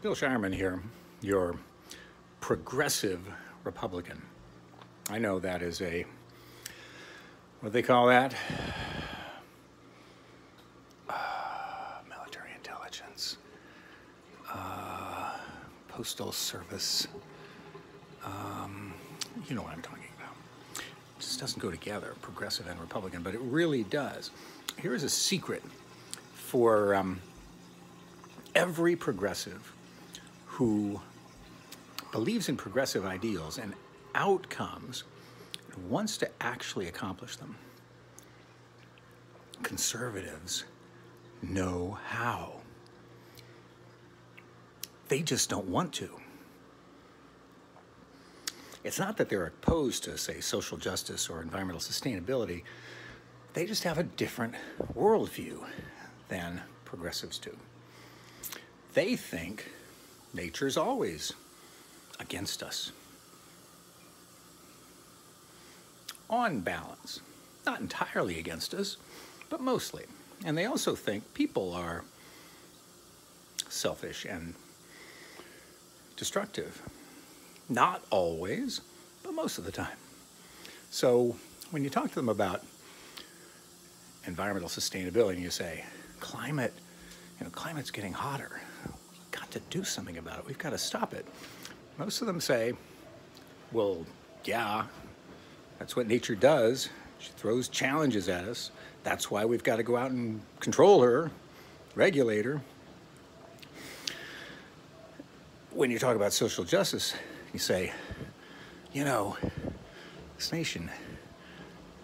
Bill Shireman here, your progressive Republican. I know that is what do they call that? Military intelligence, postal service. You know what I'm talking about. It just doesn't go together, progressive and Republican, but it really does. Here's a secret for every progressive who believes in progressive ideals and outcomes and wants to actually accomplish them. Conservatives know how. They just don't want to. It's not that they're opposed to, say, social justice or environmental sustainability. They just have a different worldview than progressives do. They think nature's always against us. On balance. Not entirely against us, but mostly. And they also think people are selfish and destructive. Not always, but most of the time. So when you talk to them about environmental sustainability and you say, climate's getting hotter. We've got to do something about it. We've got to stop it. Most of them say, well, yeah, that's what nature does. She throws challenges at us. That's why we've got to go out and control her, regulate her. When you talk about social justice, you say, this nation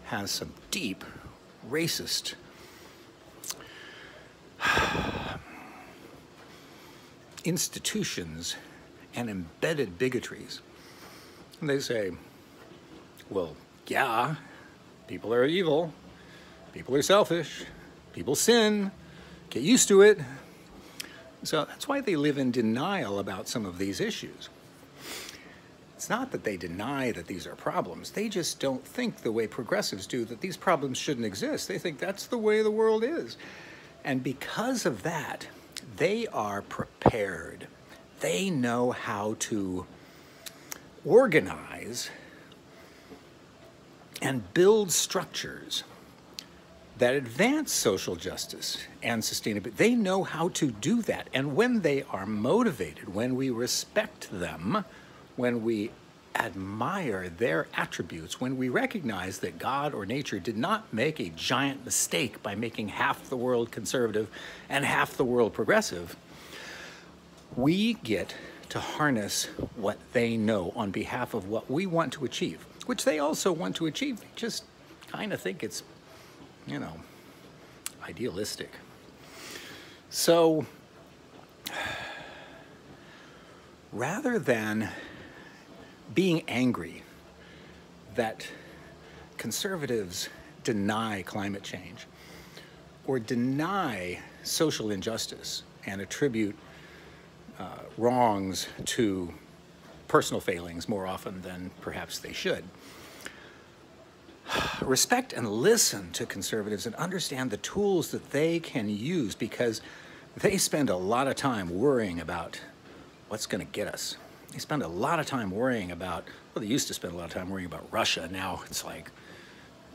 has some deep racist institutions and embedded bigotries. And they say, well, yeah, people are evil, people are selfish, people sin, get used to it. So that's why they live in denial about some of these issues. It's not that they deny that these are problems. They just don't think the way progressives do that these problems shouldn't exist. They think that's the way the world is. And because of that, they are prepared. They know how to organize and build structures that advance social justice and sustainability. They know how to do that. And when they are motivated, when we respect them, when we admire their attributes, when we recognize that God or nature did not make a giant mistake by making half the world conservative and half the world progressive, we get to harness what they know on behalf of what we want to achieve, which they also want to achieve. They just kind of think it's, idealistic. So rather than being angry that conservatives deny climate change or deny social injustice and attribute wrongs to personal failings more often than perhaps they should, respect and listen to conservatives and understand the tools that they can use, because they spend a lot of time worrying about what's going to get us. They spend a lot of time worrying about, well, they used to spend a lot of time worrying about Russia. Now it's like,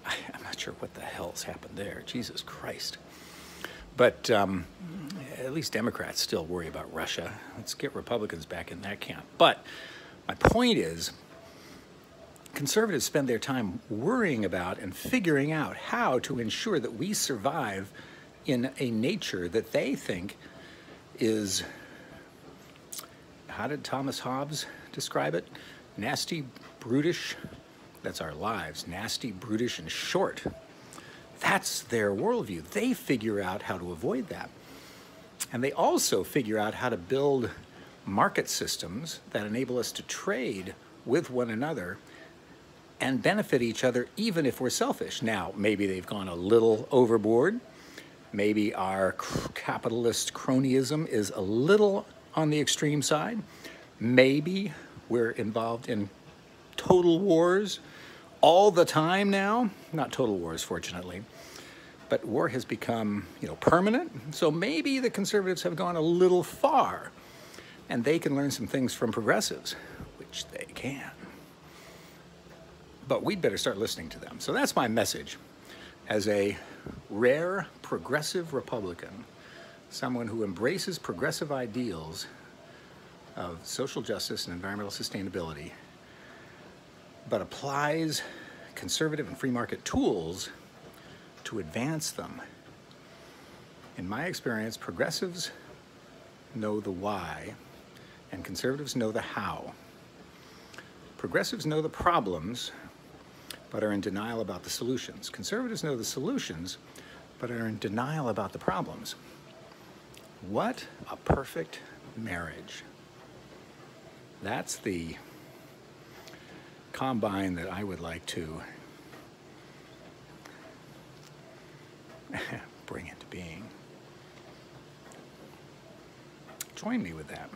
I'm not sure what the hell's happened there. Jesus Christ. But at least Democrats still worry about Russia. Let's get Republicans back in that camp. But my point is, conservatives spend their time worrying about and figuring out how to ensure that we survive in a nature that they think is, how did Thomas Hobbes describe it? Nasty, brutish. That's our lives. Nasty, brutish, and short. That's their worldview. They figure out how to avoid that. And they also figure out how to build market systems that enable us to trade with one another and benefit each other even if we're selfish. Now, maybe they've gone a little overboard. Maybe our capitalist cronyism is a little on the extreme side. Maybe we're involved in total wars all the time now. Not total wars, fortunately. But war has become, permanent. So maybe the conservatives have gone a little far. And they can learn some things from progressives, which they can. But we'd better start listening to them. So that's my message. As a rare progressive Republican, someone who embraces progressive ideals of social justice and environmental sustainability, but applies conservative and free market tools to advance them. In my experience, progressives know the why, and conservatives know the how. Progressives know the problems, but are in denial about the solutions. Conservatives know the solutions, but are in denial about the problems. What a perfect marriage. That's the combine that I would like to bring into being. Join me with that.